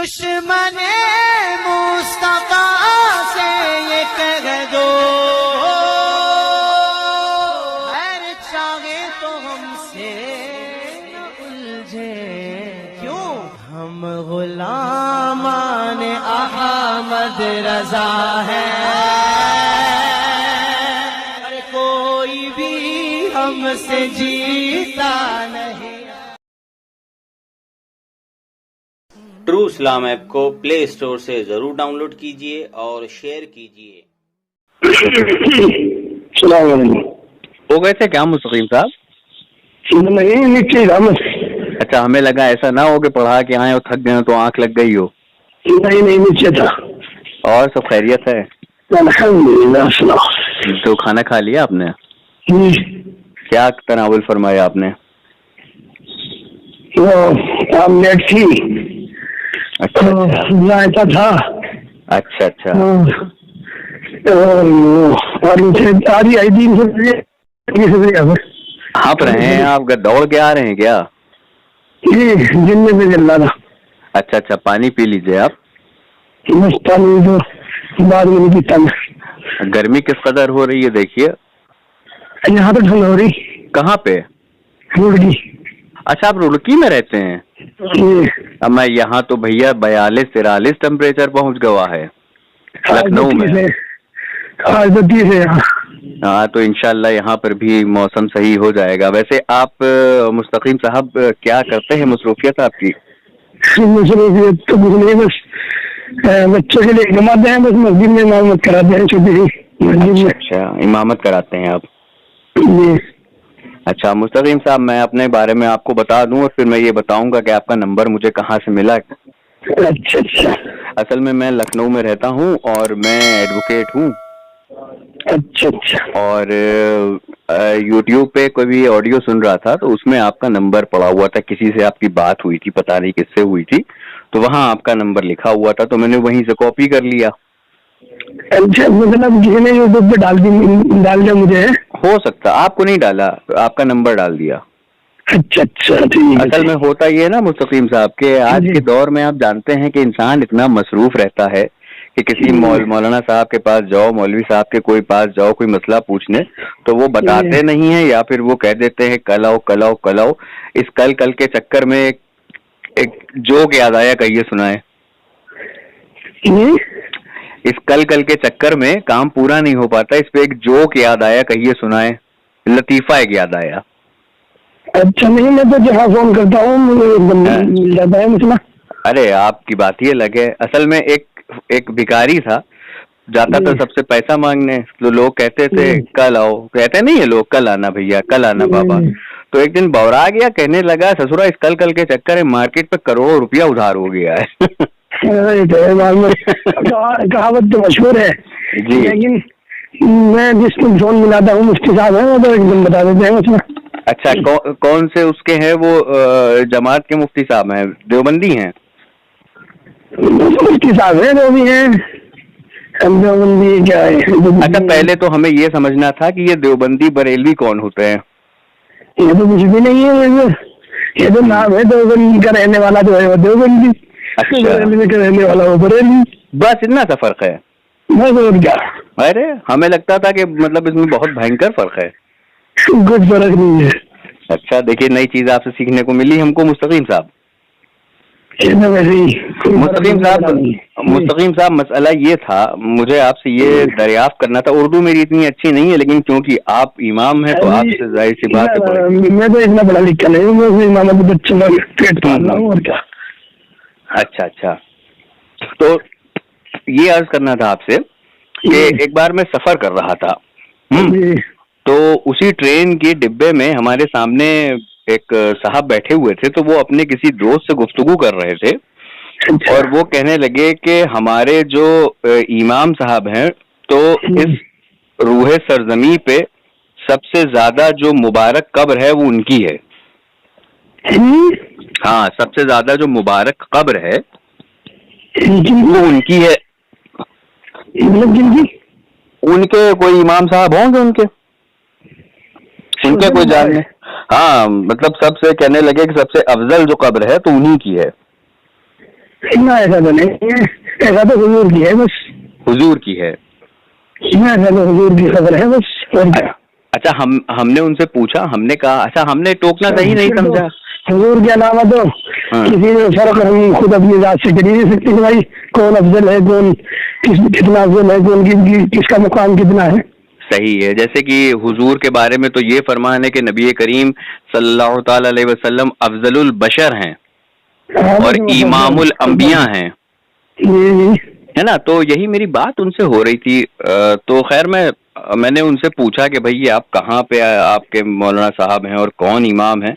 दुश्मन मुस्तफा से ये कह दो, खैर चाहे तो हमसे न उलझे, क्यों हम गुलामान अहमद रजा है, अरे कोई भी हमसे जीता नहीं। ट्रू इस्लाम ऐप को प्ले स्टोर से जरूर डाउनलोड कीजिए और शेयर कीजिए। हो गए थे क्या मुस्तकीम साहब? नहीं, नीचे था मैं। अच्छा, हमें लगा ऐसा ना हो कि पढ़ा के आए और थक गए तो आंख लग गई हो। नहीं, नीचे था। और सब खैरियत है? अल्हम्दुलिल्लाह। तो खाना खा लिया आपने? क्या तनावुल फरमाया आपने? आमलेट थी। अच्छा रायता था। अच्छा अच्छा। और आधी आई 300 हाँप रहे हैं आप? दौड़ के आ रहे हैं क्या? ये जिनमें से चल रहा था। अच्छा अच्छा, पानी पी लीजिए आप। बस पानी तो बाद में नहीं पीता मैं। गर्मी किस कदर हो रही है देखिए। यहाँ तो ठंड हो रही। कहाँ पे? रुड़की। अच्छा, आप रुड़की में रहते हैं? अब मैं यहाँ तो भैया 42-43 टेम्परेचर पहुँच गया है लखनऊ में। आज 30 है यहाँ। हाँ, तो इंशाल्लाह यहाँ पर भी मौसम सही हो जाएगा। वैसे आप मुस्तकीम साहब क्या करते हैं, मसरूफियत आपकी? मसरूफियत तो कुछ नहीं, बस बच्चों के लिए नमाज़ हैं, बस मस्जिद में इमामत कराते हैं, छोटी सी मस्जिद में। अच्छा, इमामत कराते हैं आप? जी। अच्छा मुस्तकीम साहब, मैं अपने बारे में आपको बता दूं और फिर मैं ये बताऊंगा कि आपका नंबर मुझे कहाँ से मिला। अच्छा अच्छा। असल में मैं लखनऊ में रहता हूँ और मैं एडवोकेट हूँ। अच्छा अच्छा। और यूट्यूब पे कोई भी ऑडियो सुन रहा था तो उसमें आपका नंबर पड़ा हुआ था, किसी से आपकी बात हुई थी, पता नहीं किससे हुई थी, तो वहाँ आपका नंबर लिखा हुआ था, तो मैंने वहीं से कॉपी कर लिया। अच्छा, मतलब किसी ने यूट्यूब पे डाल दिया मुझे? हो सकता, आपको नहीं डाला, आपका नंबर डाल दिया। अच्छा अच्छा, ठीक है। असल में होता ये है ना मुस्तकीम साहब के आज के दौर में आप जानते हैं कि इंसान इतना मसरूफ रहता है कि किसी मौलाना साहब के पास जाओ, मौलवी साहब के कोई पास जाओ कोई मसला पूछने, तो वो बताते नहीं है या फिर वो कह देते हैं कल आओ कल आओ कल आओ। इस कल कल के चक्कर में एक जोक याद आया, कहिए सुनाए। इस कल कल के चक्कर में काम पूरा नहीं हो पाता, इस पे एक जोक याद आया, कहिए सुनाए। लतीफा एक याद आया। अच्छा, नहीं मैं तो जहाँ फोन करता हूँ मिल जाता है मसला। अरे आपकी बात ही अलग है। असल में एक भिखारी था, जाता था सबसे पैसा मांगने, तो लोग कहते थे कल आओ, कहते नहीं है लोग कल आना भैया कल आना बाबा। तो एक दिन बौरा गया, कहने लगा ससुरा इस कल कल के चक्कर में मार्केट पे करोड़ों रुपया उधार हो गया है। कहावत तो मशहूर है जी, लेकिन मैं जिसको फोन मिलाता हूँ मुफ्ती साहब है, वो तो एकदम बता देते हैं उसमें। अच्छा, कौन से उसके हैं वो? जमात के मुफ्ती साहब हैं, देवबंदी हैं? मुफ्ती साहब है, वो भी है देवबंदी क्या है। अच्छा, पहले तो हमें ये समझना था कि ये देवबंदी बरेलवी कौन होते हैं। ये तो कुछ भी नहीं है, ये तो नाम है, देवबंदी का रहने वाला जो है वो देवबंदी। अच्छा, बरेली का रहने वाला वो बरेली, बस इतना सा फर्क है। बस और क्या। अरे हमें लगता था कि मतलब इसमें बहुत भयंकर फर्क है। कुछ फर्क नहीं है। अच्छा, देखिए नई चीज आपसे सीखने को मिली हमको मुस्तकीम साहब। मुस्तकीम साहब मसला ये था, मुझे आपसे ये दरियाफ्त करना था। उर्दू मेरी इतनी अच्छी नहीं है, लेकिन क्योंकि आप इमाम हैं तो आपसे जाहिर सी बात है। मैं तो इतना पढ़ा लिखा नहीं हूँ, मैं इमामत बच्चे में पेट पाल रहा हूँ और क्या। अच्छा अच्छा, तो ये अर्ज करना था आपसे कि एक बार मैं सफर कर रहा था, तो उसी ट्रेन के डिब्बे में हमारे सामने एक साहब बैठे हुए थे, तो वो अपने किसी दोस्त से गुफ्तगू कर रहे थे। और वो कहने लगे कि हमारे जो इमाम साहब हैं, तो इस रूहे सरजमी पे सबसे ज्यादा जो मुबारक कब्र है वो उनकी है। हाँ, सबसे ज्यादा जो मुबारक कब्र है वो उनकी है। उनके कोई इमाम साहब होंगे, उनके कोई जानने। हाँ, मतलब सबसे कहने लगे कि सबसे अफजल जो कब्र है तो उन्हीं की है। ना ऐसा तो नहीं है, ऐसा तो हुजूर की है बस। हुजूर की है? ना ऐसा तो हुजूर की खबर है बस, और क्या। अच्छा, हमने उनसे पूछा, हमने कहा, अच्छा हमने टोकना सही नहीं समझा। हुजूर के अलावा तो किसी ने फर्क हम खुद अपनी जात से कर ही नहीं सकते कि भाई कौन अफजल है, कौन कितना अफजल है, कौन किसका मुकाम कितना है। सही है, जैसे कि हुजूर के बारे में तो ये फरमान है कि नबी करीम सल्लल्लाहु ताला अलैहि वसल्लम अफजलुल बशर हैं और इमामुल अंबिया हैं, है ना। तो यही मेरी बात उनसे हो रही थी। तो खैर मैंने उनसे पूछा कि भाई ये आप कहाँ पे आपके मौलाना साहब हैं और कौन इमाम है,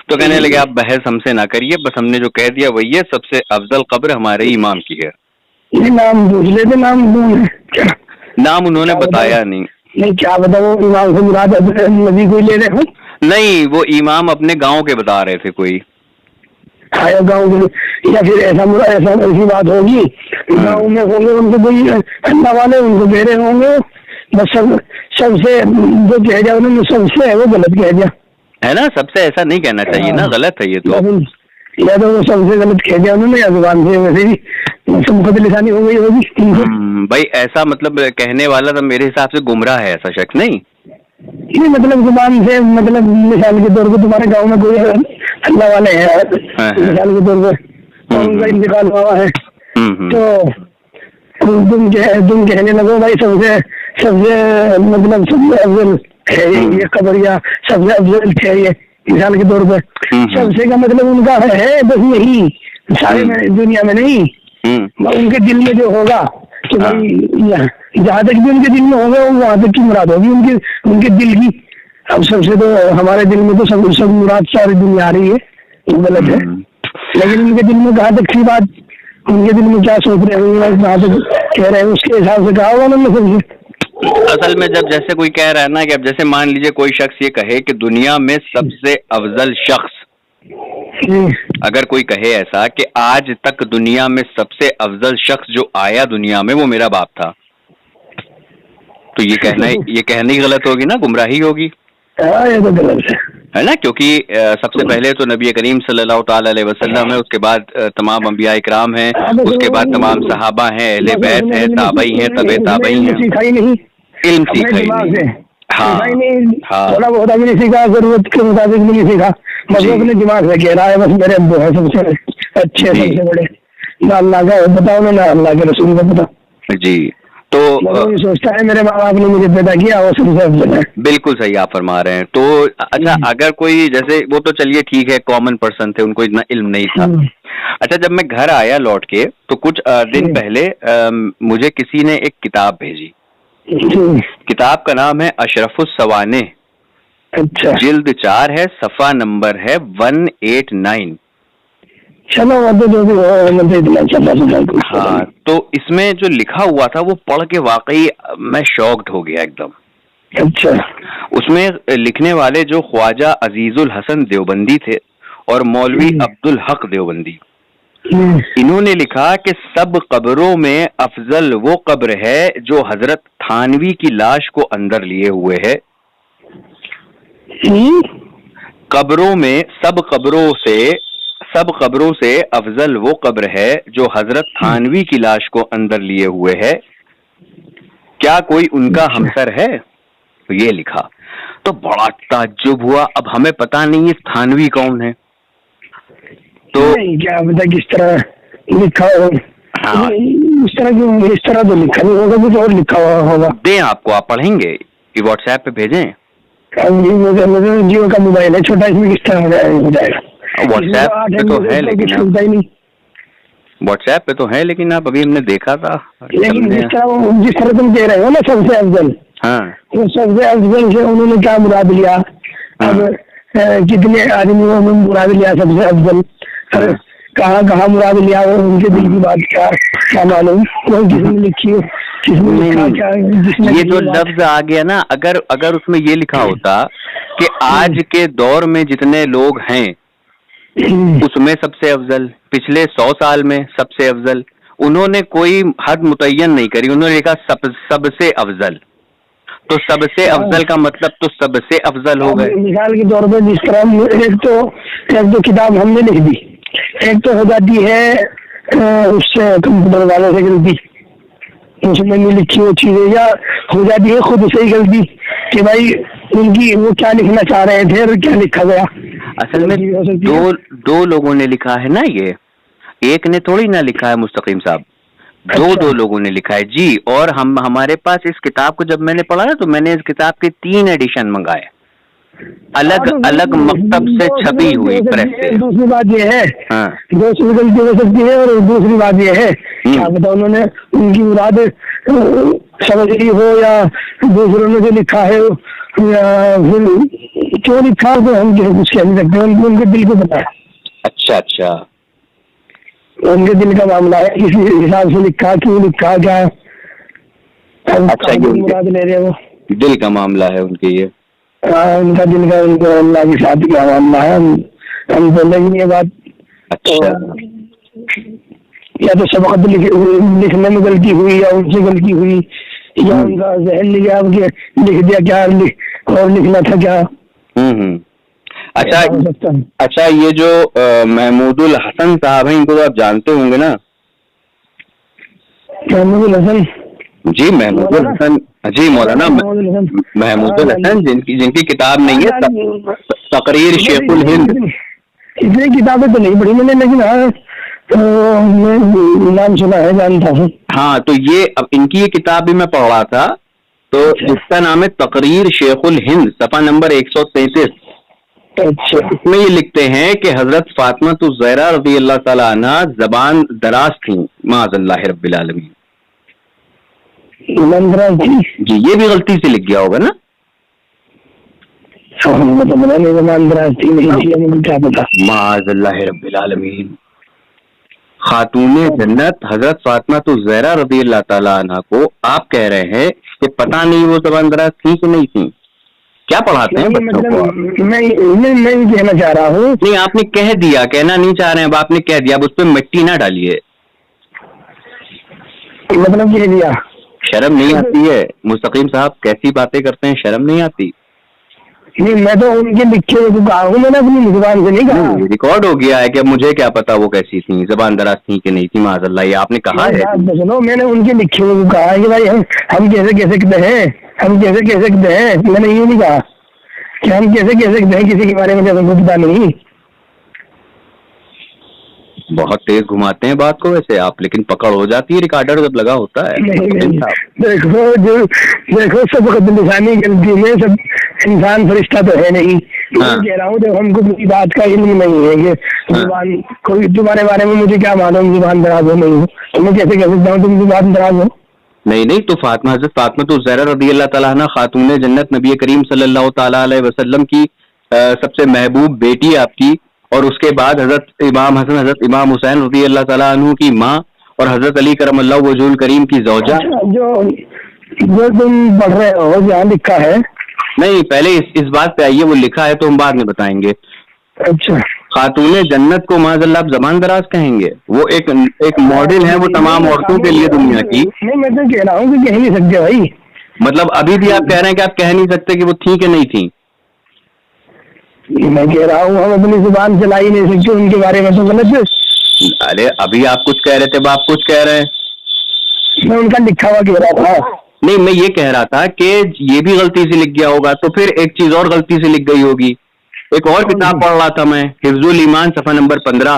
तो कहने लगे आप बहस हमसे ना करिए, बस हमने जो कह दिया वही है, सबसे अफजल कब्र हमारे इमाम की है। नाम पूछ लेते, नाम उन्होंने बताया नहीं। क्या बताओ, इमाम से मुराद नबी कोई ले रहे हो? नहीं, वो इमाम अपने गांव के बता रहे थे कोई। आया गाँव में, या फिर ऐसा ऐसी बात होगी गाँव में होंगे उनको कोई अल्लाह वाले उनको दे रहे होंगे, बस सबसे जो कह दिया उन्होंने सबसे है वो गलत कह दिया, है ना। सबसे ऐसा नहीं कहना चाहिए ना, गलत है ये तो। या तो वो सबसे गलत कह दिया उन्होंने, या जुबान से वैसे ही मुकदर लिसानी हो गई होगी। भाई ऐसा मतलब कहने वाला तो मेरे हिसाब से गुमराह है, ऐसा शक नहीं। ये मतलब जुबान से, मतलब मिसाल के तौर पर तुम्हारे गाँव में कोई अल्लाह वाले है, मिसाल के तौर पर उनका इंतकाल हुआ है, तो तुम कहने लगो भाई सबसे मतलब सबसे अफजल है ये कब्र, या सबसे अफजल है ये, मिसाल के तौर पर सबसे का मतलब उनका है बस यही, सारे दुनिया में नहीं, उनके दिल में जो होगा कि भाई जहाँ तक भी उनके दिल में होगा वो वहाँ तक की मुराद होगी उनके दिल की। अब सबसे तो हमारे दिल में तो सब मुराद सारी दुनिया आ रही है, वो गलत है, लेकिन उनके दिल में कहाँ तक की बात, उनके दिल में क्या सोच रहे हैं, कहाँ तक कह रहे हैं, उसके हिसाब से कहा होगा उन्होंने सबसे। असल में जब जैसे कोई कह रहा है ना कि अब जैसे मान लीजिए कोई शख्स ये कहे कि दुनिया में सबसे अफजल शख्स, अगर कोई कहे ऐसा कि आज तक दुनिया में सबसे अफजल शख्स जो आया दुनिया में वो मेरा बाप था, तो ये कहना ही गलत होगी ना, गुमराही होगी। ये तो गलत है ना, क्योंकि सबसे पहले तो नबी करीम सल्लल्लाहु ताला अलैहि वसल्लम है, उसके बाद तमाम अंबिया इकराम हैं, उसके बाद तमाम सहाबा हैं, अहले बैत हैं, ताबई हैं, तबे ताबई हैं। इल्म सीखा ही नहीं। हाँ, थोड़ा बहुत भी नहीं सीखा, जरूरत के मुताबिक भी नहीं सीखा, बस अपने दिमाग से कह रहा है, बस मेरे अब्बू है सबसे अच्छे, सबसे बड़े, ना अल्लाह का बताओ ना अल्लाह के रसूल का पता जी। तो ये सोचता है मेरे माँ बाप ने मुझे पैदा किया वो सबसे अफजल है। बिल्कुल सही आप फरमा रहे हैं। तो अच्छा, अगर कोई जैसे वो तो चलिए ठीक है, कॉमन पर्सन थे, उनको इतना इल्म नहीं था। अच्छा, जब मैं घर आया लौट के तो कुछ दिन पहले मुझे किसी ने एक किताब भेजी। किताब का नाम है अशरफुस सवाने। अच्छा। जिल्द 4 है, सफा नंबर है 189। चलो वो जो भी हाँ, तो इसमें जो लिखा हुआ था वो पढ़ के वाकई मैं शॉक्ड हो गया एकदम। अच्छा। उसमें लिखने वाले जो ख्वाजा अजीजुल हसन देवबंदी थे और मौलवी अब्दुल हक देवबंदी, इन्होंने लिखा कि सब कब्रों में अफजल वो कब्र है जो हजरत थानवी की लाश को अंदर लिए हुए है। कब्रों में सब कब्रों से अफजल वो कब्र है जो हजरत थानवी की लाश को अंदर लिए हुए है, क्या कोई उनका हमसर है? तो ये लिखा तो बड़ा ताज्जुब हुआ। अब हमें पता नहीं इस थानवी कौन है, तो क्या पता किस तरह लिखा हो। हाँ, इस तरह तो लिखा नहीं होगा, कुछ और लिखा हुआ होगा। दें आपको, आप पढ़ेंगे कि व्हाट्सएप पे भेजें? जियो का मोबाइल है छोटा, इसमें किस तरह हो जाएगा? व्हाट्सएप पे तो है, लेकिन आप अभी हमने देखा था। लेकिन जिस तरह तुम कह रहे हो ना सबसे अफजल, हाँ, तो सबसे अफजल से उन्होंने क्या मुराद लिया? अब कितने आदमियों में मुराद लिया सबसे अफजल, कहाँ मुराद लिया, वो उनके दिल की बात क्या मालूम, किसने लिखी हो, किसने लिखा क्या? ये जो लफ्ज आ गया ना, अगर उसमें ये लिखा होता कि आज के दौर में जितने लोग हैं उसमें सबसे अफजल, पिछले 100 साल में सबसे अफजल, उन्होंने कोई हद मुतय्यन नहीं करी, उन्होंने लिखा सबसे अफजल। तो सबसे अफजल का मतलब तो सबसे अफजल हो गए। मिसाल के तौर पर जिस तरह एक तो किताब हमने लिख दी, एक तो हो जाती है उससे कंप्यूटर वाले से गलती, उसमें नहीं लिखी वो चीजें, या हो जाती है खुद से ही गलती कि भाई उनकी वो क्या लिखना चाह रहे थे और क्या लिखा गया। असल में दो लोगों ने लिखा है ना, ये एक ने थोड़ी ना लिखा है मुस्तकीम साहब, दो लोगों ने लिखा है जी। और हमारे पास इस किताब को जब मैंने पढ़ा ना, तो मैंने इस किताब के 3 एडिशन मंगाए, अलग अलग मकतब से छपी हुई प्रेस से। दूसरी बात ये है, हाँ, दूसरी गलती हो सकती है, और दूसरी बात ये है क्या पता उन्होंने उनकी मुराद समझ ली हो या दूसरों ने जो लिखा है या फिर क्यों लिखा हो, तो हम कुछ कह नहीं सकते, उनके दिल को पता है। अच्छा अच्छा, उनके दिल का मामला है, किसी हिसाब से लिखा, क्यों लिखा, क्या अच्छा ये मुराद ले रहे हो, दिल का मामला है उनके ये। उनका दिल का, उनको अल्लाह की शादी का मामला है, हम बोलेंगे ये बात। अच्छा, या तो सबकत लिखने में गलती हुई, या उनसे गलती हुई, या उनका जहन लिखा लिख दिया क्या और लिखना था क्या। अच्छा ये जो महमूदुल हसन साहब हैं, इनको तो आप जानते होंगे ना? महमूदुल हसन जी, महमूदुल हसन जी, मौलाना महमूदुल हसन, जिनकी किताब नहीं है तकरीर शेखुल हिंद। इतनी किताबें तो नहीं पढ़ी मैंने, लेकिन हाँ नाम सुना है, जानता हूँ। हाँ, तो ये अब इनकी ये किताब भी मैं पढ़ रहा था, तो इसका नाम है तकरीर शेखुल हिंद, सफा नंबर 133। अच्छा, इसमें ये लिखते हैं कि हजरत फातिमा ज़हरा रज़ी अल्लाह ताला अन्हा ज़बान दराज थी, माज़अल्लाह रब्बिल आलमीन जी। ये भी गलती से लिख गया होगा ना? क्या पता, माज़अल्लाह रब्बिल आलमीन। खातूने जन्नत हजरत फातिमा ज़हरा रज़ी अल्लाह ताला अन्हा को आप कह रहे हैं कि पता नहीं वो ज़बान दराज थी कि नहीं थी? क्या पढ़ाते हैं बच्चों को? मैं नहीं कहना चाह रहा हूँ। नहीं, आपने कह दिया, कहना नहीं चाह रहे हैं, अब आपने कह दिया, अब उस पर मिट्टी ना डालिए। मतलब कह दिया, शर्म नहीं आती है मुस्तकीम साहब? कैसी बातें करते हैं, शर्म नहीं आती? नहीं, मैं तो उनके लिखे हुए कहा हूँ, मैंने अपनी जुबान से नहीं कहा। रिकॉर्ड हो गया है कि मुझे क्या पता वो कैसी थी, जबान दराज थी कि नहीं थी, माज़अल्लाह, ये आपने कहा है। सुनो, मैंने उनके लिखे हुए को कहा है कि भाई हम कैसे कह सकते हैं, हम कैसे कह सकते हैं, मैंने ये नहीं कहा कि हम कैसे कह सकते हैं किसी के बारे में जब हमको पता नहीं। बहुत तेज घुमाते हैं बात को वैसे आप, लेकिन पकड़ हो जाती है, रिकॉर्डर जब लगा होता है। नहीं, देखो सब निशानी गलती में सब इंसान फरिश्ता तो है नहीं। मैं कह रहा हूँ, जब हमको किसी बात का इल्म नहीं है कि जुबान कोई, तुम्हारे बारे में मुझे क्या मालूम जुबान दराज हो नहीं हो, तो मैं कैसे कह सकता हूँ तुम जुबान दराज हो? नहीं, तो फातिमा, हजरत फातिमा ज़हरा रज़ी अल्लाह ताला अन्हा खातूने जन्नत, नबी करीम सल्लल्लाहु ताला अलैहि वसल्लम की सबसे महबूब बेटी आपकी, और उसके बाद हजरत इमाम हसन, हजरत इमाम हुसैन रज़ी अल्लाह ताला अन्हु की माँ, और हजरत अली करमल्लाहु वजहुल करीम की ज़ौजा। जो तुम पढ़ रहे हो जहाँ लिखा है, नहीं, पहले इस बात पे आइए, वो लिखा है तो हम बाद में बताएंगे। अच्छा, खातूने जन्नत को माज़अल्लाह आप ज़बान दराज कहेंगे? वो एक मॉडल है वो तमाम औरतों के लिए दुनिया की। नहीं, मैं तो कह रहा हूँ कि कह नहीं सकते भाई। मतलब अभी भी आप कह रहे हैं कि आप कह नहीं सकते कि वो थी कि नहीं थी? मैं कह रहा हूँ हम अपनी जुबान चला ही नहीं सकते उनके बारे में, तो गलत है। अरे अभी आप कुछ कह रहे थे, अब आप कुछ कह रहे हैं। मैं उनका लिखा हुआ कह रहा था। नहीं, मैं ये कह रहा था कि ये भी गलती से लिख गया होगा, तो फिर एक चीज और गलती से लिख गई होगी। एक और किताब पढ़ रहा था मैं, हिफ्जुल ईमान, सफा नंबर 15।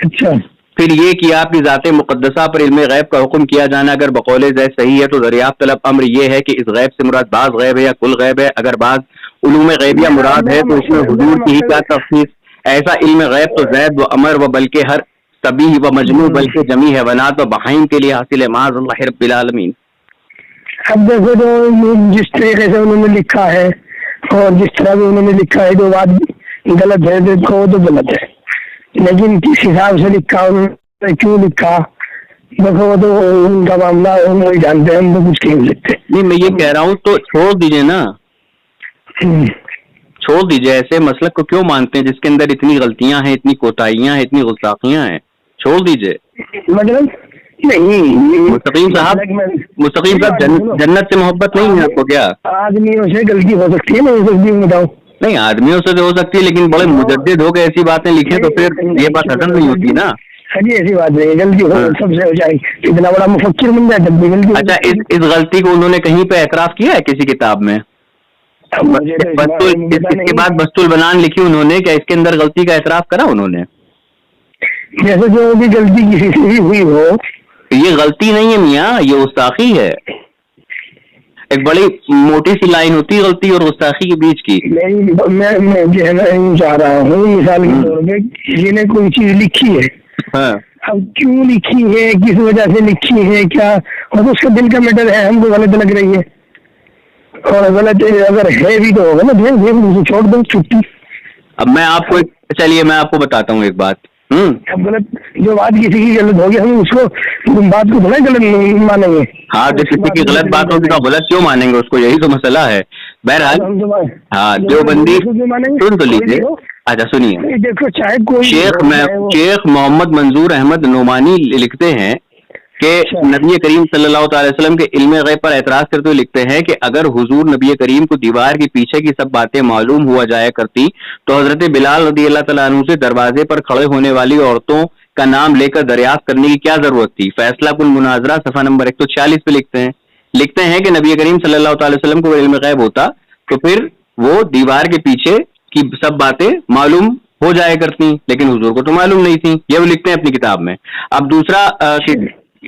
अच्छा, फिर ये कि आपकी ज़ात मुक़द्दसा पर इल्म गैब का हुक्म किया जाना अगर बकौले ज़ैद सही है, तो दरियाफ्त तलब अम्र ये है कि इस गैब से मुराद बाज़ गैब है या कुल गैब है। अगर बाज़ उलूम गैबिया मुराद है तो इसमें हुजूर की ही क्या तफसीर? ऐसा इल्म गैब तो ज़ैद व अमर व बल्कि हर तबीह व मजनू बल्कि जमी हैवानात व बहाइम के लिए हासिल है, माज़अल्लाह रब्बिल आलमीन। अब देखो, जो जिस तरीके से उन्होंने लिखा है और जिस तरह भी उन्होंने लिखा है, जो बात गलत है देखो तो गलत है, लेकिन किस हिसाब से लिखा, उन्होंने क्यों लिखा, देखो तो उनका मामला वो जानते हैं, हम तो कुछ कह नहीं सकते। नहीं, मैं ये कह रहा हूँ तो छोड़ दीजिए ना, छोड़ दीजिए। ऐसे मसलक को क्यों मानते हैं जिसके अंदर इतनी गलतियां हैं, इतनी कोताहियां हैं, इतनी गुस्ताखियां हैं? छोड़ दीजिए। मतलब नहीं, मुस्तकीम साहब जन्नत से मोहब्बत नहीं है आपको क्या? आदमियों से गलती हो सकती है, नहीं हो सकती बताओ? नहीं, आदमियों से तो हो सकती है, लेकिन बड़े मुजद्दिद हो के ऐसी बातें लिखे तो फिर ये बात हजम नहीं होती ना। हाँ जी, ऐसी बात नहीं है, गलती हो सबसे हो जाएगी, इतना बड़ा मुफक्किर बन जाए तब भी गलती। अच्छा, इस गलती को उन्होंने कहीं पे एतराफ किया है किसी किताब में? इसके बाद बस्तुल बनान लिखी उन्होंने, क्या इसके अंदर गलती का एतराफ करा उन्होंने? जैसे जो भी गलती किसी से भी हुई हो, ये गलती नहीं है मियाँ, ये गुस्ताखी है। एक बड़ी मोटी सी लाइन होती है गलती और गुस्ताखी के बीच की। नहीं, मैं जो है ना यूँ चाह रहा हूँ, मिसाल के तौर पे जिन्हें कोई चीज लिखी है, हाँ, अब क्यों लिखी है, किस वजह से लिखी है, क्या, और उसका दिल का मैटर है, हमको गलत लग रही है, और गलत अगर है भी तो होगा ना, छोड़ दो छुट्टी। अब मैं आपको चलिए मैं आपको बताता हूँ एक बात। अब गलत जो बात किसी की गलत होगी, हम उसको बात को थोड़ा गलत मानेंगे। हाँ, जो किसी की गलत बात होगी तो गलत क्यों मानेंगे उसको, यही तो मसला है। बहरहाल हाँ, देवबंदी सुन तो लीजिए। अच्छा सुनिए, देखो चाहे कोई शेख मोहम्मद मंजूर अहमद नोमानी लिखते हैं कि नबी करीम सल्लल्लाहु अलैहि वसल्लम के इल्म गैब पर एतराज करते हुए लिखते हैं कि अगर हुजूर नबी करीम को दीवार के पीछे की सब बातें मालूम हुआ जाया करती तो हजरत बिलाल रदी अल्लाह तआला अन्हु से दरवाजे पर खड़े होने वाली औरतों का नाम लेकर दरियाफ्त करने की क्या जरूरत थी। फैसला कुल मुनाजरा सफा नंबर 146 पे लिखते हैं कि नबी करीम सल्लल्लाहु अलैहि वसल्लम को इल्म गैब होता तो फिर वो दीवार के पीछे की सब बातें मालूम हो जाया करती, लेकिन हुजूर को तो मालूम नहीं थी। ये वो लिखते हैं अपनी किताब में। अब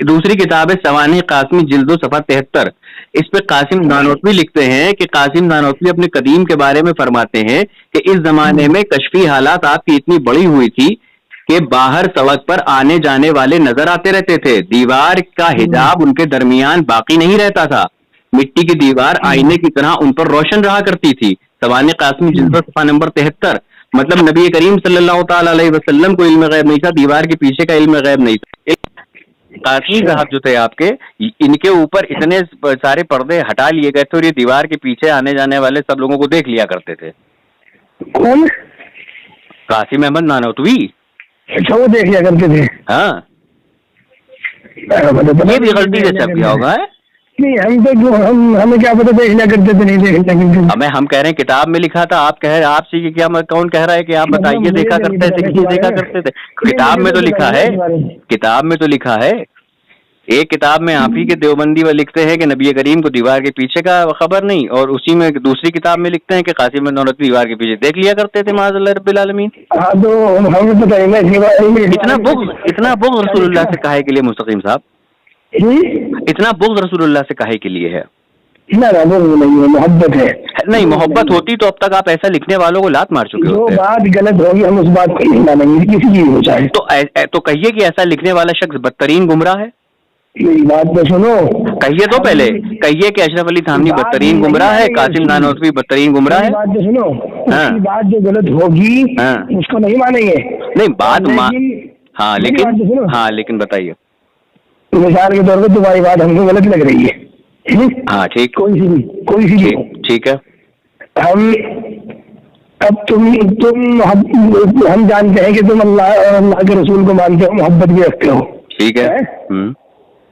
दूसरी किताब है सवाने कासिमी जिल्दो सफा 73। इस पे कासिम नानोतवी लिखते हैं कि कासिम नानोतवी अपने कदीम के बारे में फरमाते हैं कि इस जमाने में कश्फी हालात आपकी इतनी बड़ी हुई थी कि बाहर सड़क पर आने जाने वाले नजर आते रहते थे। दीवार का हिजाब उनके दरमियान बाकी नहीं रहता था, मिट्टी की दीवार आईने की तरह उन पर रोशन रहा करती थी। सवाने कासिमी जिल्दो सफा नंबर 73। मतलब नबी करीम सल्लल्लाहु ताला अलैहि वसल्लम को इल्म गैब नहीं था, दीवार के पीछे का इल्म गैब नहीं था। कासिमी साहब जो थे आपके, इनके ऊपर इतने सारे पर्दे हटा लिए गए थे और ये दीवार के पीछे आने जाने वाले सब लोगों को देख लिया करते थे। कौन? कासिम अहमद नानोतवी। अच्छा, वो देख लिया करते थे। हाँ, ये भी गलती से छप गया होगा। नहीं, हम तो हमें क्या पता देख लिया करते थे, नहीं देख लिया करते। हमें हम कह रहे हैं किताब में लिखा था, आप कह रहे आपसे क्या कौन कह रहा है कि आप बताइए देखा करते थे कि देखा करते थे। किताब में तो लिखा है, किताब में तो लिखा है। एक किताब में आप ही के देवबंदी वो लिखते हैं कि नबी करीम को दीवार के पीछे का खबर नहीं, और उसी में दूसरी किताब में लिखते हैं कि कासिम नानोतवी दीवार के पीछे देख लिया करते थे माज़अल्लाह रब्बिल आलमीन। हाँ, तो हमें पता है। इतना बुग़्ज़ रसूलुल्लाह से काहे के लिए मुस्तकीम साहब? इतना बुग़्ज़ रसूलुल्लाह से काहे के लिए है? ना बुग़्ज़ नहीं है, मोहब्बत है। नहीं, मोहब्बत होती तो अब तक आप ऐसा लिखने वालों को लात मार चुके होते। जो बात गलत होगी हम उस बात को नहीं मानेंगे, किसी की हो चाहे। तो कहिए कि ऐसा लिखने वाला शख्स बदतरीन गुमराह है। मेरी बात तो सुनो। कहिए तो पहले, कहिए कि अशरफ अली थानवी बदतरीन गुमराह है, कासिम नानोतवी बदतरीन गुमराह है। बात तो सुनो, उसकी बात जो गलत होगी उसको नहीं मानेंगे। नहीं, बात हाँ लेकिन बताइए। मिसाल के तौर पर तुम्हारी बात हमको गलत लग रही है। हाँ ठीक, कोई सी भी ठीक है। हम अब हम जानते हैं कि तुम अल्लाह और अल्लाह के रसूल को मानते हो, मोहब्बत भी रखते हो, ठीक है।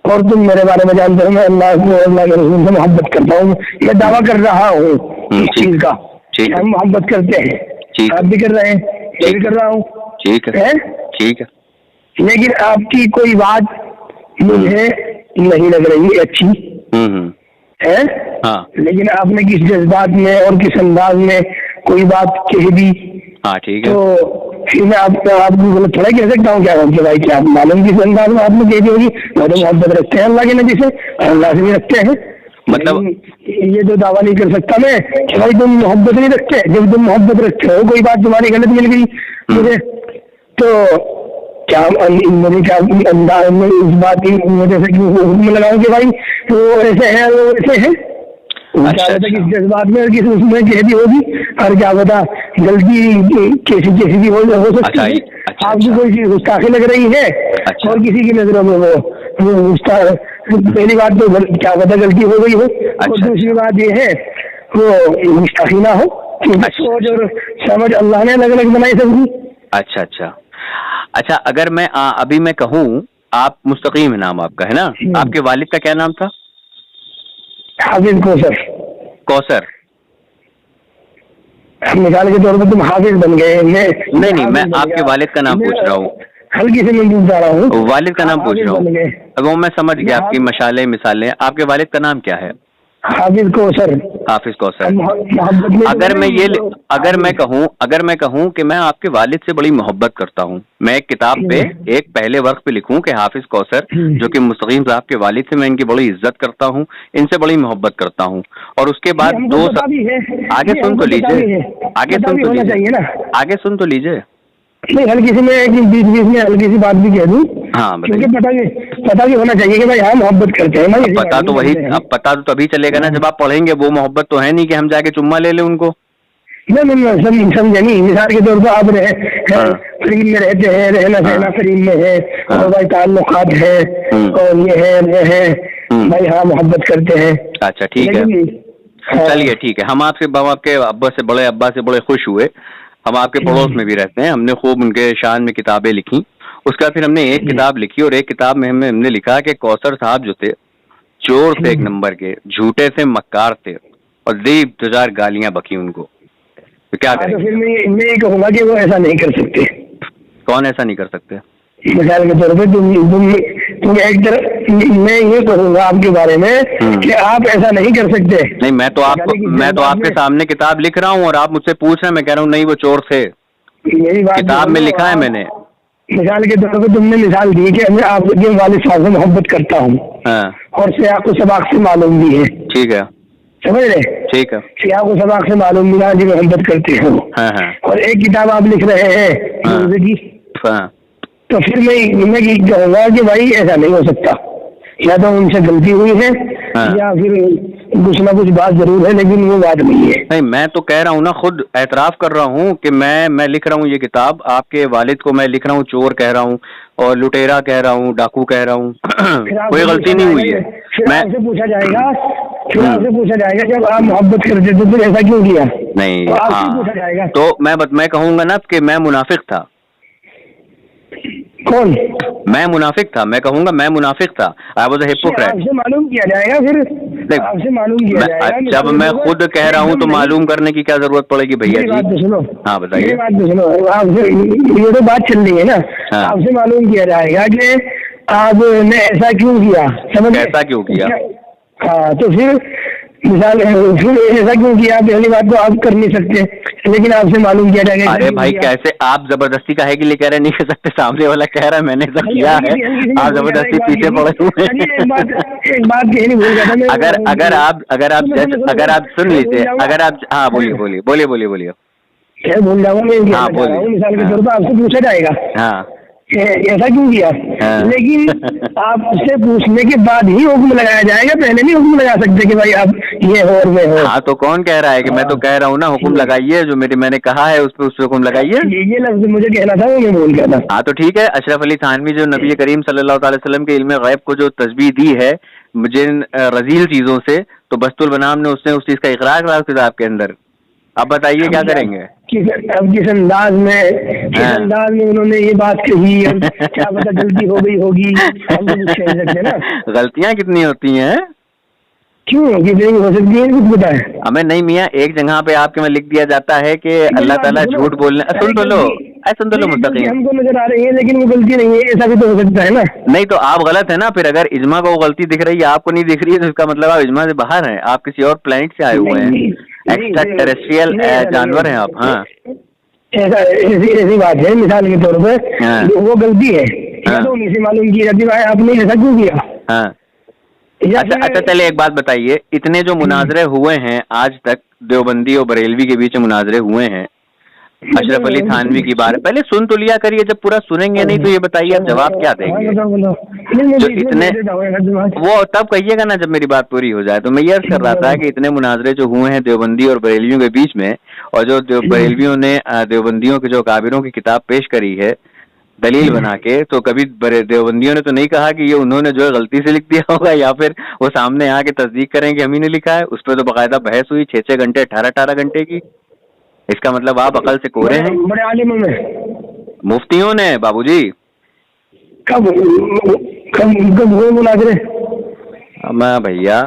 और तुम मेरे बारे में जानते हो मैं अल्लाह को अल्लाह के रसूल से मोहब्बत करता हूँ, मैं दावा कर रहा हूँ इस चीज का। हम मोहब्बत करते हैं, आप भी कर रहे हैं, मैं भी कर रहा हूँ, ठीक है। लेकिन आपकी कोई बात मुझे नहीं लग रही अच्छी है। हाँ। लेकिन आपने किस जज्बात में और किस अंदाज में कोई बात कह दी। हाँ ठीक है। तो फिर मैं आपको गलत थोड़ा कह सकता हूँ क्या भाई, क्या आप मालूम किस अंदाज में आपने कह दी होगी। मोहब्बत रखते हैं अल्लाह के नबी से, अल्लाह से भी रखते हैं। मतलब ये तो दावा नहीं कर सकता मैं कि भाई तुम मोहब्बत नहीं रखते। जब तुम मोहब्बत रखते हो, कोई बात तुम्हारी गलत मिल गई मुझे, तो क्या मेरी क्या अंदाज में इस बात की वजह से हुक्म लगाऊं कि भाई वो ऐसे है वो ऐसे है। क्या पता किस जज्बात में और किस उसमें कह दी होगी, और क्या पता गलती कैसी भी हो सकती है। आपकी कोई चीज गुस्ताखी लग रही है और किसी की नजरों में वो पहली बात तो क्या पता गलती हो गई हो, और दूसरी बात ये है वो गुस्ताखी ना हो, क्योंकि सोच और समझ अल्लाह ने अलग अलग बनाई सबकी। अच्छा, अगर मैं अभी मैं कहूँ, आप मुस्तकीम है नाम आपका, है ना? आपके वालिद का क्या नाम था? हाफिज कौसर। मिसाल के तौर पर तुम हाफिज बन गए। नहीं, मैं आपके वालिद का नाम पूछ रहा हूँ। हल्की से मैं पूछ रहा हूँ। वालिद का नाम पूछ रहा हूँ। अब वो मैं समझ गया आपकी मशाले मिसालें। आपके वालिद का नाम क्या है? हाफिज कौसर। हाफिज कौसर। अगर मैं कहूँ कि मैं आपके वालिद से बड़ी मोहब्बत करता हूँ, मैं एक किताब पे एक पहले वर्ष पे लिखूं कि हाफिज कौसर जो कि मुस्तकीम साहब के वालिद से मैं इनकी बड़ी इज्जत करता हूँ, इनसे बड़ी मोहब्बत करता हूँ, और उसके बाद आगे सुन तो लीजिए, आगे सुन तो लीजिए। नहीं, हल्की सी मैं बीच में हल्की सी बात भी कह दूं। हाँ, क्योंकि पता भी होना चाहिए कि भाई हाँ मोहब्बत करते हैं। पता तो वही, अब पता तो तभी चलेगा ना जब आप पढ़ेंगे। वो मोहब्बत तो है नहीं कि हम जाके चुम्मा ले लें उनको। नहीं समझे नहीं। मिसाल के तौर पर आप करीब में रहते हैं, रहना सहना करीब में है, और भाई ताल्लुकात है, और ये है भाई हाँ मोहब्बत करते हैं। अच्छा ठीक है, चलिए ठीक है। हम आपके अब्बा से बड़े खुश हुए। हम आपके पड़ोस में भी रहते हैं, हमने खूब उनके शान में किताबें लिखी। उसके बाद फिर हमने एक किताब लिखी, और एक किताब में हमने लिखा कि कौसर साहब जो थे चोर थे, एक नंबर के झूठे थे, मक्कार थे, और 1000 गालियां बकी उनको। तो क्या करें? तो फिर मैं ये कहूँगा कि वो ऐसा नहीं कर सकते। कौन ऐसा नहीं कर सकते? मिसाल के तौर पे तुम एक तरह, मैं ये कहूँगा आपके बारे में कि आप ऐसा नहीं कर सकते। नहीं, मैं तो आपके सामने किताब लिख रहा हूँ और आप मुझसे पूछ रहे हैं। मैं कह रहा हूँ नहीं वो चोर थे, यही बात किताब में लिखा है मैंने। मिसाल के तौर पे तुमने मिसाल दी कि मैं आपके वालिद साहब से मोहब्बत करता हूँ, और से आपको सबक से मालूम भी है। ठीक है, समझ रहे? ठीक है, कि आपको सबक से मालूम मिला जी मोहब्बत करते हो। और एक किताब आप लिख रहे हैं, तो फिर मैं कहूँगा कि भाई ऐसा नहीं हो सकता। या तो उनसे गलती हुई है, या फिर कुछ ना कुछ बात जरूर है, लेकिन वो बात नहीं है। नहीं, मैं तो कह रहा हूँ ना, खुद एतराफ कर रहा हूँ कि मैं लिख रहा हूँ ये किताब। आपके वालिद को मैं लिख रहा हूँ चोर कह रहा हूँ, और लुटेरा कह रहा हूँ, डाकू कह रहा हूँ। कोई गलती नहीं हुई है। आपसे पूछा जाएगा जब आप मोहब्बत करते थे तो ऐसा क्यों किया? नहीं, पूछा जाएगा। तो मैं कहूँगा ना कि मैं मुनाफिक था। कौन? मैं मुनाफिक था, मैं कहूँगा मैं मुनाफिक था। I was a hypocrite. आपसे मालूम किया जाएगा, फिर आपसे मालूम किया जाएगा। जब मैं खुद कह रहा हूँ तो मालूम करने की क्या जरूरत पड़ेगी भैया जी? बात तो सुनो। हाँ बताइए। बात तो सुनो, आपसे ये तो बात चल रही है ना। आपसे मालूम किया जाएगा कि आपने ऐसा क्यों किया, समझ? ऐसा क्यों किया? हाँ, तो फिर मिसाल फिर ऐसा क्यों किया? पहली बात तो आप कर नहीं सकते, लेकिन आपसे मालूम किया जाएगा। अरे भाई कैसे आप जबरदस्ती काहे के लिए कह रहे नहीं कर सकते? सामने वाला कह रहा है मैंने ऐसा किया है, आप जबरदस्ती पीछे पड़े हुए हैं। एक बात कहनी भूल गया था। अगर आप सुन लीजिए, अगर आप हाँ बोलिए। क्या भूल जाऊंगा मैं? हाँ बोलिए। मिसाल के तौर पर आपसे पूछा जाएगा हाँ ऐसा क्यों किया, लेकिन आपसे पूछने के बाद ही हुक्म लगाया जाएगा, पहले नहीं हुक्म लगा सकते कि भाई आप ये हो और वे हो। हाँ तो कौन कह रहा है कि मैं तो कह रहा हूँ ना हुक्म लगाइए, जो मैंने कहा है उस पर हुक्म लगाइए। ये लफ्ज मुझे कहना था, वो मैं भूल गया था। हाँ तो ठीक है। अशरफ अली थानवी जो नबी करीम सल्लल्लाहु अलैहि वसल्लम के इल्म गैब को जो तस्बीह दी है जिन रजील चीजों से, तो बस्तुल बनाम ने उसने उस चीज का इकरार करा किताब के अंदर। अब बताइए क्या करेंगे? अब किस अंदाज में उन्होंने ये बात कही, क्या पता गलती हो गई होगी, हम तो कुछ कह सकते ना। गलतियाँ कितनी होती हैं? क्यों कितनी हो सकती है, कुछ पता है हमें? नहीं मियाँ, एक जगह पे आपके में लिख दिया जाता है कि अल्लाह ताला झूठ बोलने। सुन तो लो मुस्तकीम, हमको नजर आ रही है लेकिन वो गलती नहीं है, ऐसा भी तो हो सकता है ना। नहीं तो आप गलत है ना। फिर अगर इजमा को वो गलती दिख रही है, आपको नहीं दिख रही है, तो इसका मतलब आप इजमा से बाहर हैं, आप किसी और प्लेनेट से आए हुए हैं, एक्स्ट्रा टेरेस्ट्रियल जानवर हैं आप। हाँ ऐसी बात है। मिसाल के तौर पर वो गलती है, तो उन्हीं से मालूम की जाती है आपने ऐसा क्यों किया। अच्छा चलिए एक बात बताइए, इतने जो मुनाजरे हुए हैं आज तक, देवबंदी और बरेलवी के बीच मुनाजरे हुए हैं अशरफ अली थानवी की बात, पहले सुन तो लिया करिए। जब पूरा सुनेंगे नहीं तो ये बताइए आप जवाब क्या देंगे? जो इतने वो तब कहिएगा ना जब मेरी बात पूरी हो जाए। तो मैं ये अर्ज कर रहा था कि इतने मुनाजरे जो हुए हैं देवबंदी और बरेलवियों के बीच में, और जो बरेलवियों ने देवबंदियों के जो काबिरों की किताब पेश करी है दलील बना के, तो कभी देवबंदियों ने तो नहीं कहा कि ये उन्होंने जो है गलती से लिख दिया होगा, या फिर वो सामने आके तस्दीक करें कि हम ही ने लिखा है। उस पर तो बाकायदा बहस हुई 6 घंटे 18 घंटे की। इसका मतलब आप अकल से कोरे हैं। बड़े आलिमों में, मुफ्तियों ने बाबूजी। कब हुए मुनाजरे? मैं भैया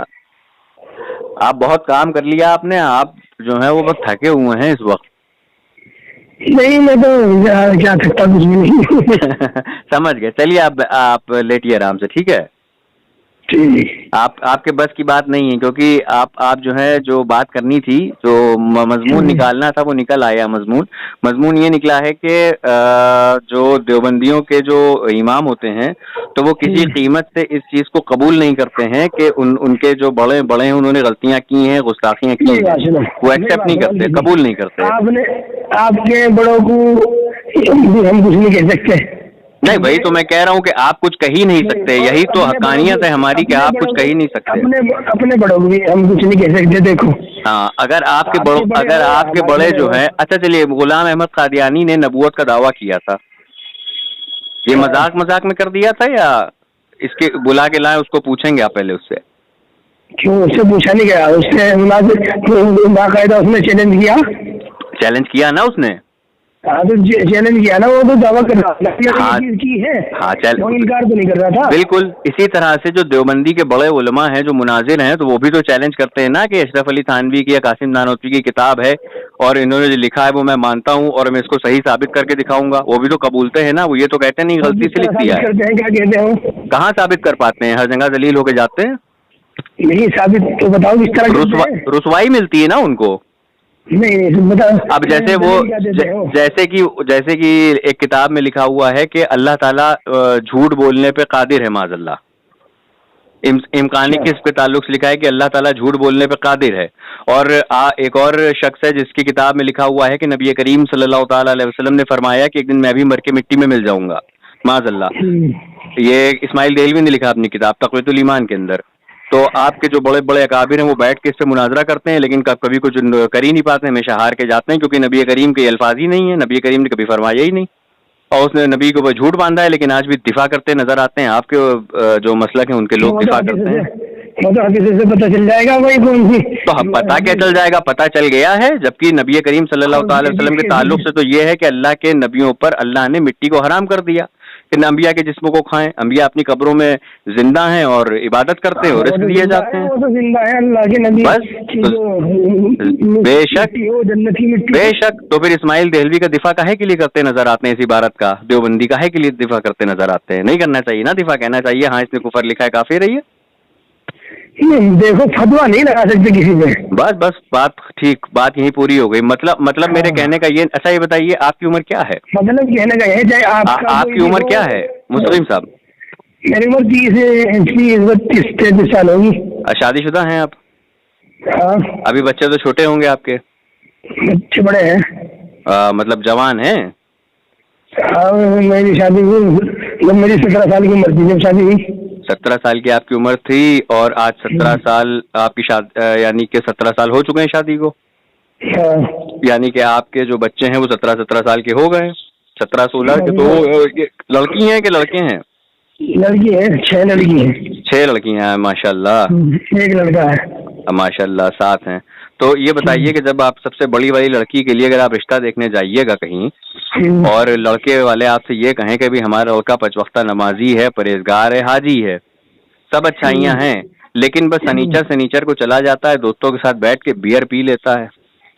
आप बहुत काम कर लिया आपने, आप जो है वो बहुत थके हुए हैं इस वक्त। नहीं, मैं तो क्या सकता कुछ भी नहीं। समझ गए। चलिए आप लेटिए आराम से, ठीक है। ठीक। आपके बस की बात नहीं है, क्योंकि आप जो है जो बात करनी थी, जो मजमून निकालना था वो निकल आया। मजमून ये निकला है कि जो देवबंदियों के जो इमाम होते हैं तो वो किसी कीमत से इस चीज को कबूल नहीं करते हैं कि उनके जो बड़े हैं उन्होंने गलतियां की हैं, गुस्ताखियां की हैं, वो एक्सेप्ट नहीं करते, कबूल नहीं करते। आपके बड़ों को हम कुछ नहीं कह सकते। नहीं, वही तो मैं कह रहा हूँ कि आप कुछ कह ही नहीं सकते। यही तो हकानियत है हमारी कि आप कुछ कह ही नहीं सकते। अपने बड़ों को भी हम कुछ नहीं कह सकते। देखो, हाँ, अगर आपके बड़े जो है, अच्छा चलिए, गुलाम अहमद कादियानी ने नबूवत का दावा किया था, ये मजाक में कर दिया था या इसके बुला के लाए, उसको पूछेंगे आप पहले उससे। क्यों उससे पूछा नहीं गया? उससे बाकायदा उसने चैलेंज किया ना उसने। हाँ, तो चैलेंज किया ना, वो तो दावा कर रहा था। हाँ, की है। हाँ, वो इनकार तो नहीं कर रहा था। बिल्कुल इसी तरह से जो देवबंदी के बड़े उलमा हैं, जो मुनाजिर हैं, तो वो भी तो चैलेंज करते हैं ना कि अशरफ अली थानवी की या कासिम नानोतवी की किताब है और इन्होंने जो लिखा है वो मैं मानता हूँ और मैं इसको सही साबित करके दिखाऊंगा। वो भी तो कबूलते हैं ना, वो ये तो कहते नहीं गलती से लिख दिया है। क्या कहते हैं? कहाँ साबित कर पाते हैं? हर जगह दलील होके जाते हैं। नहीं साबित तो बताओ किस तरह। रुसवाई मिलती है ना उनको। नहीं बताओ। अब जैसे कि एक किताब में लिखा हुआ है कि अल्लाह ताला झूठ बोलने पे कादिर है, माज़अल्लाह। इम्कानी किस्म के ताल्लुक से लिखा है कि अल्लाह ताला झूठ बोलने पे कादिर है। और एक और शख्स है जिसकी किताब में लिखा हुआ है कि नबी करीम सल्लल्लाहु ताला अलैहि वसल्लम ने फरमाया कि एक दिन मैं भी मर के मिट्टी में मिल जाऊंगा, माज़अल्लाह। ये इस्माइल देलवी ने लिखा अपनी किताब तक़वीतुल ईमान के अंदर। तो आपके जो बड़े बड़े अकाबिर हैं वो बैठ के इससे मुनाजरा करते हैं, लेकिन कभी कुछ कर ही नहीं पाते, हमेशा हार के जाते हैं, क्योंकि नबी करीम के अल्फाज ही नहीं है, नबी करीम ने कभी फरमाया ही नहीं और उसने नबी को वो झूठ बांधा है। लेकिन आज भी दिफा करते नजर आते हैं। आपके जो मसलक हैं उनके लोग दिफा करते हैं। से पता चल जाएगा वही कौन सी। तो हम पता क्या चल जाएगा? पता चल गया है, जबकि नबी करीम सल्लल्लाहु अलैहि वसल्लम के ताल्लुक से तो ये है कि अल्लाह के नबियों पर अल्लाह ने मिट्टी को हराम कर दिया कि अंबिया के जिस्मों को खाएं। अंबिया अपनी कब्रों में जिंदा हैं और इबादत करते हैं और रिस्क दिए जाते हैं। वो तो जिंदा है, अल्लाह के नबी। बस बेशक। तो फिर इस्माइल देहलवी का दिफा काहे के लिए करते नजर आते हैं? इस इबारत का देवबंदी काहे के लिए दिफा करते नजर आते हैं? नहीं करना चाहिए ना दिफा, कहना चाहिए हाँ इसने कुफर लिखा है, काफिर है ये। देखो, फतवा नहीं लगा सकते किसी पे। बस बात यही पूरी हो गई। मतलब मेरे कहने का ये। अच्छा ये बताइए, आपकी उम्र क्या है? मतलब कहने का ये, चाहे आपकी उम्र क्या है मुस्लिम साहब? मेरी उम्र 30-33 साल होगी। शादीशुदा हैं आप? हाँ। अभी बच्चे तो छोटे होंगे आपके? बच्चे बड़े हैं। मतलब जवान हैं? मेरी शादी हुई, मेरी 17 साल की उम्र थी जब शादी हुई। 17 साल की आपकी उम्र थी और आज 17 साल आपकी शादी, यानी कि 17 साल हो चुके हैं शादी को। यानी कि आपके जो बच्चे हैं वो 17 साल के हो गए। 17-16 के। तो लड़की हैं कि लड़के हैं? लड़की है, 6 लड़की है। 6 लड़कियां हैं, माशाल्लाह। 1 लड़का है, माशाल्लाह, 7 हैं। तो ये बताइए कि जब आप सबसे बड़ी वाली लड़की के लिए अगर आप रिश्ता देखने जाइएगा कहीं और लड़के वाले आपसे ये कहें कि भी हमारा लड़का 5 वक्ता नमाजी है, परहेजगार है, हाजी है, सब अच्छाइयां हैं, लेकिन बस सनीचर को चला जाता है, दोस्तों के साथ बैठ के बियर पी लेता है,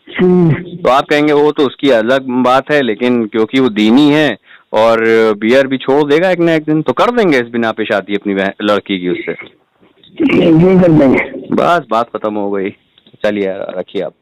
तो आप कहेंगे वो तो उसकी अलग बात है, लेकिन क्योंकि वो दीनी है और बियर भी छोड़ देगा एक ना एक दिन, तो कर देंगे इस बिना पे शादी अपनी लड़की की उससे। कर देंगे। बस बात खत्म हो गई। चलिए रखिए आप।